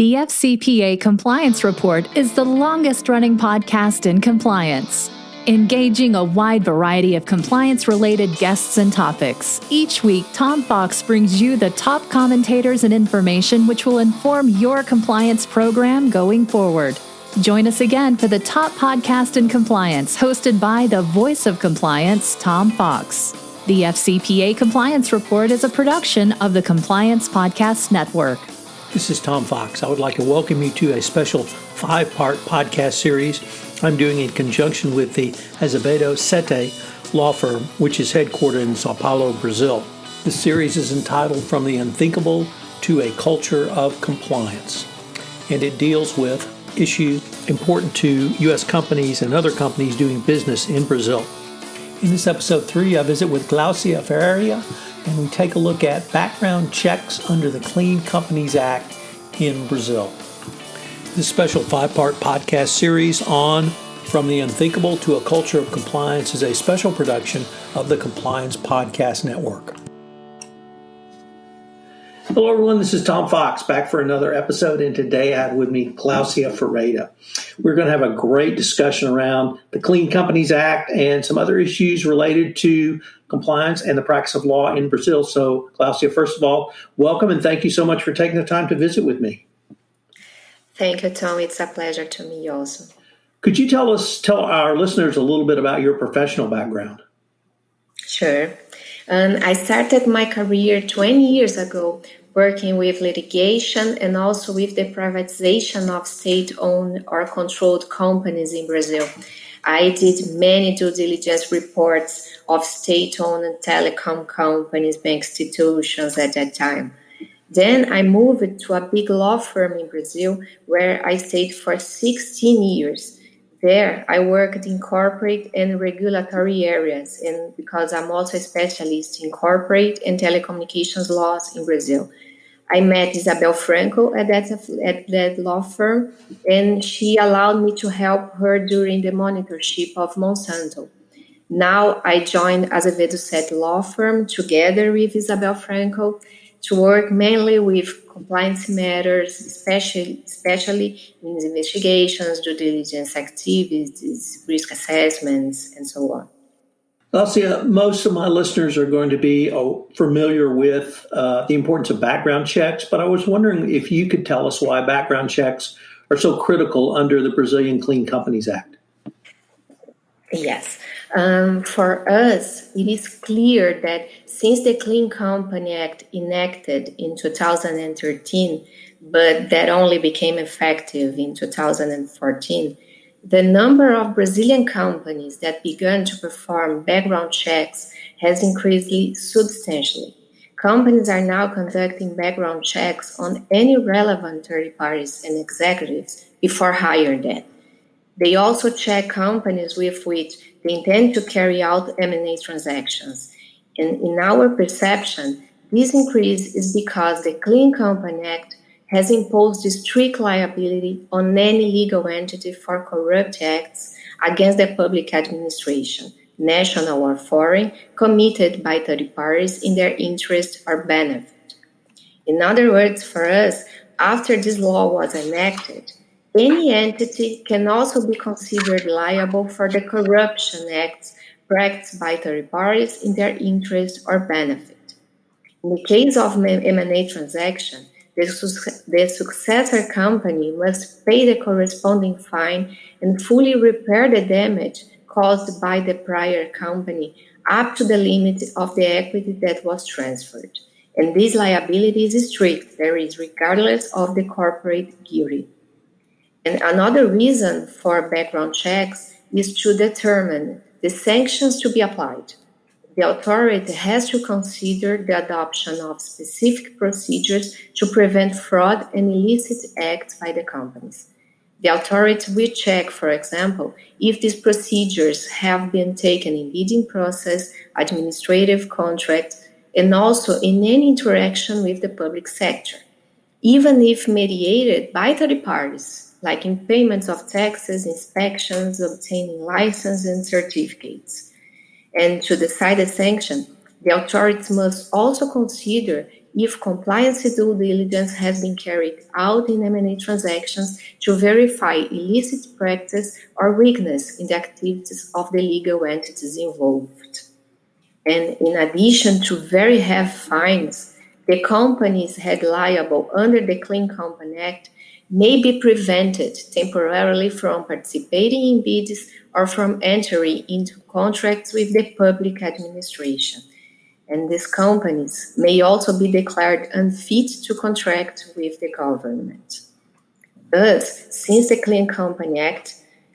The FCPA Compliance Report is the longest-running podcast in compliance, engaging a wide variety of compliance-related guests and topics. Each week, Tom Fox brings you the top commentators and information which will inform your compliance program going forward. Join us again for the top podcast in compliance, hosted by the voice of compliance, Tom Fox. The FCPA Compliance Report is a production of the Compliance Podcast Network. This is Tom Fox. I would like to welcome you to a special 5-part podcast series I'm doing in conjunction with the Azevedo Sette law firm, which is headquartered in Sao Paulo, Brazil. This series is entitled From the Unthinkable to a Culture of Compliance, and it deals with issues important to U.S. companies and other companies doing business in Brazil. In this episode 3, I visit with Glaucia Ferreira, and we take a look at background checks under the Clean Companies Act in Brazil. This special 5-part podcast series on From the Unthinkable to a Culture of Compliance is a special production of the Compliance Podcast Network. Hello everyone, this is Tom Fox back for another episode, and today I have with me Glaucia Ferreira. We're going to have a great discussion around the Clean Companies Act and some other issues related to compliance and the practice of law in Brazil. So Glaucia, first of all, welcome and thank you so much for taking the time to visit with me. Thank you, Tom. It's a pleasure to meet you also. Could you tell our listeners a little bit about your professional background? Sure. I started my career 20 years ago working with litigation and also with the privatization of state-owned or controlled companies in Brazil. I did many due diligence reports of state-owned and telecom companies, bank institutions at that time. Then I moved to a big law firm in Brazil where I stayed for 16 years. There, I worked in corporate and regulatory areas, and because I'm also a specialist in corporate and telecommunications laws in Brazil. I met Isabel Franco at that law firm, and she allowed me to help her during the monitorship of Monsanto. Now I joined Azevedo Sette law firm together with Isabel Franco to work mainly with compliance matters, especially in investigations, due diligence activities, risk assessments, and so on. Glaucia, most of my listeners are going to be familiar with the importance of background checks, but I was wondering if you could tell us why background checks are so critical under the Brazilian Clean Companies Act. Yes. For us, it is clear that since the Clean Company Act enacted in 2013, but that only became effective in 2014, the number of Brazilian companies that began to perform background checks has increased substantially. Companies are now conducting background checks on any relevant third parties and executives before hiring them. They also check companies with which they intend to carry out M&A transactions. And in our perception, this increase is because the Clean Company Act has imposed strict liability on any legal entity for corrupt acts against the public administration, national or foreign, committed by third parties in their interest or benefit. In other words, for us, after this law was enacted, any entity can also be considered liable for the corruption acts practiced by third parties in their interest or benefit. In the case of M&A transaction, the successor company must pay the corresponding fine and fully repair the damage caused by the prior company up to the limit of the equity that was transferred. And this liability is strict, regardless of the corporate guilty. And another reason for background checks is to determine the sanctions to be applied. The authority has to consider the adoption of specific procedures to prevent fraud and illicit acts by the companies. The authority will check, for example, if these procedures have been taken in bidding process, administrative contracts, and also in any interaction with the public sector, even if mediated by third parties, like in payments of taxes, inspections, obtaining licenses and certificates. And to decide a sanction, the authorities must also consider if compliance due diligence has been carried out in M&A transactions to verify illicit practice or weakness in the activities of the legal entities involved. And in addition to very heavy fines, the companies held liable under the Clean Company Act may be prevented temporarily from participating in bids or from entering into contracts with the public administration. And these companies may also be declared unfit to contract with the government. Thus, since the Clean Company Act,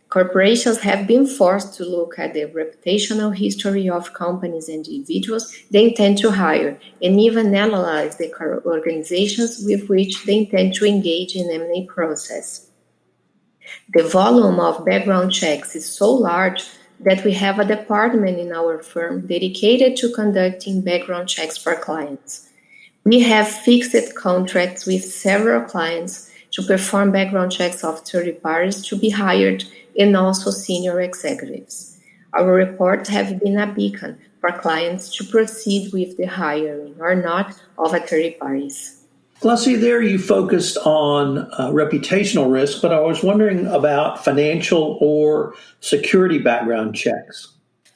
corporations have been forced to look at the reputational history of companies and individuals they intend to hire, and even analyze the organizations with which they intend to engage in M&A process. The volume of background checks is so large that we have a department in our firm dedicated to conducting background checks for clients. We have fixed contracts with several clients to perform background checks of third parties to be hired and also senior executives. Our reports have been a beacon for clients to proceed with the hiring or not of a third parties. Glaucia, there you focused on reputational risk, but I was wondering about financial or security background checks.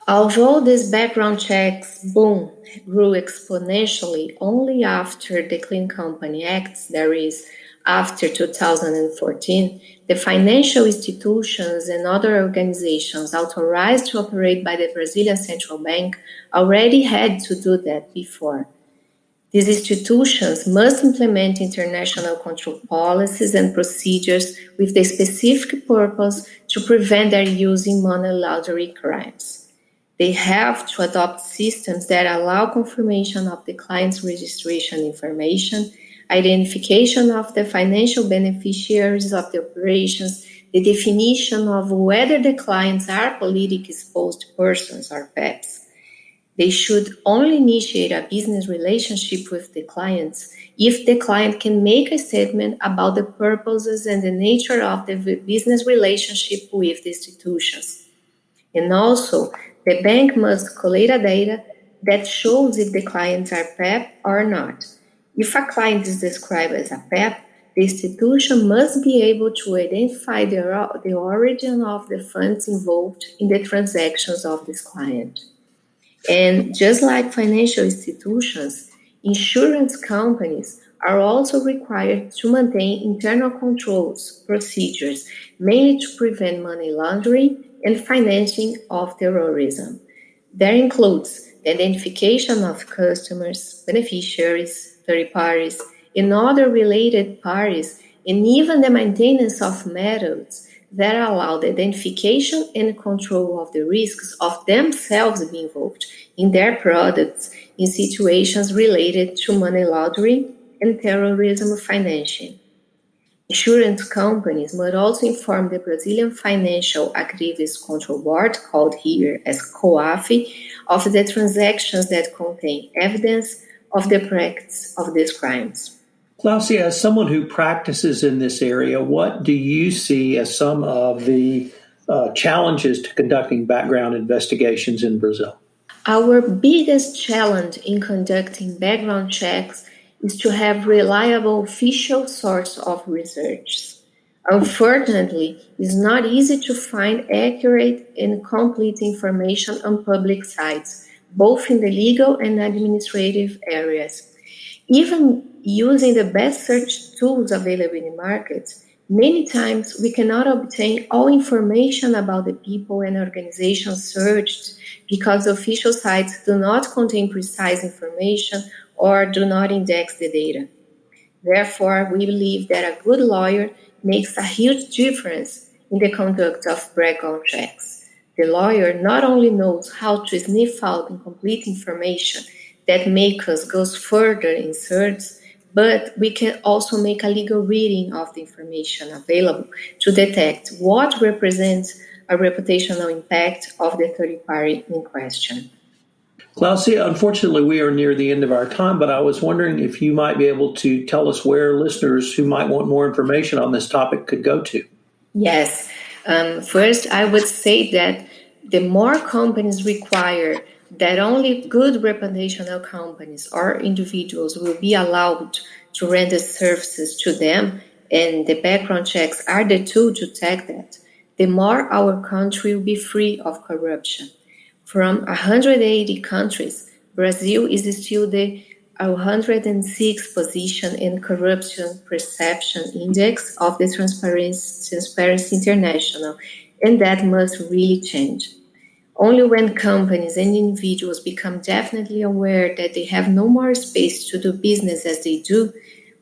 Although these background checks boom grew exponentially only after the Clean Company Act, that is, after 2014, the financial institutions and other organizations authorized to operate by the Brazilian Central Bank already had to do that before. These institutions must implement international control policies and procedures with the specific purpose to prevent their use in money laundering crimes. They have to adopt systems that allow confirmation of the client's registration information, identification of the financial beneficiaries of the operations, the definition of whether the clients are politically exposed persons or PEPs. They should only initiate a business relationship with the clients if the client can make a statement about the purposes and the nature of the business relationship with the institutions. And also, the bank must collate a data that shows if the clients are PEP or not. If a client is described as a PEP, the institution must be able to identify the origin of the funds involved in the transactions of this client. And just like financial institutions, insurance companies are also required to maintain internal controls procedures, mainly to prevent money laundering and financing of terrorism. That includes the identification of customers, beneficiaries, third parties, and other related parties, and even the maintenance of methods that allow the identification and control of the risks of themselves being involved in their products in situations related to money laundering and terrorism financing. Insurance companies must also inform the Brazilian Financial Activities Control Board, called here as COAF, of the transactions that contain evidence of the practice of these crimes. Glaucia, as someone who practices in this area, what do you see as some of the challenges to conducting background investigations in Brazil? Our biggest challenge in conducting background checks is to have reliable official source of research. Unfortunately, it's not easy to find accurate and complete information on public sites, both in the legal and administrative areas. Even using the best search tools available in the market, many times we cannot obtain all information about the people and organizations searched because official sites do not contain precise information or do not index the data. Therefore, we believe that a good lawyer makes a huge difference in the conduct of background checks. The lawyer not only knows how to sniff out incomplete information that makes us go further in search, but we can also make a legal reading of the information available to detect what represents a reputational impact of the third party in question. Glaucia, unfortunately, we are near the end of our time, but I was wondering if you might be able to tell us where listeners who might want more information on this topic could go to. Yes. First, I would say that the more companies require that only good reputational companies or individuals will be allowed to render services to them, and the background checks are the tool to check that, the more our country will be free of corruption. From 180 countries, Brazil is still the 106th position in Corruption Perception Index of the Transparency International, and that must really change. Only when companies and individuals become definitely aware that they have no more space to do business as they do,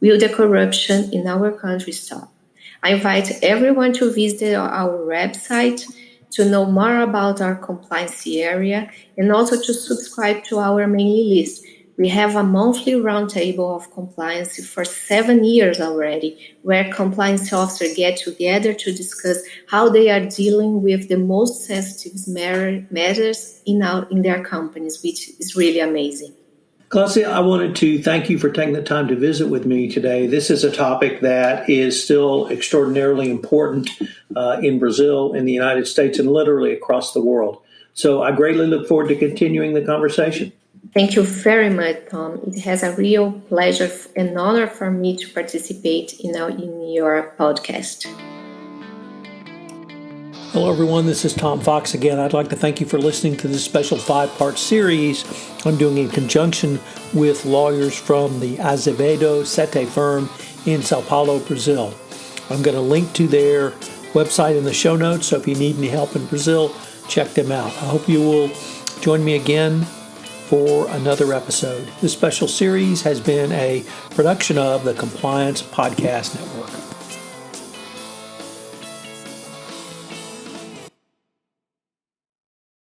will the corruption in our country stop. I invite everyone to visit our website to know more about our compliance area and also to subscribe to our mailing list. We have a monthly roundtable of compliance for 7 years already, where compliance officers get together to discuss how they are dealing with the most sensitive matters in their companies, which is really amazing. Glaucia, I wanted to thank you for taking the time to visit with me today. This is a topic that is still extraordinarily important in Brazil, in the United States, and literally across the world. So I greatly look forward to continuing the conversation. Thank you very much, Tom. It has a real pleasure and honor for me to participate in your podcast. Hello, everyone. This is Tom Fox again. I'd like to thank you for listening to this special 5-part series I'm doing in conjunction with lawyers from the Azevedo Sette firm in Sao Paulo, Brazil. I'm going to link to their website in the show notes, so if you need any help in Brazil, check them out. I hope you will join me again for another episode. This special series has been a production of the Compliance Podcast Network.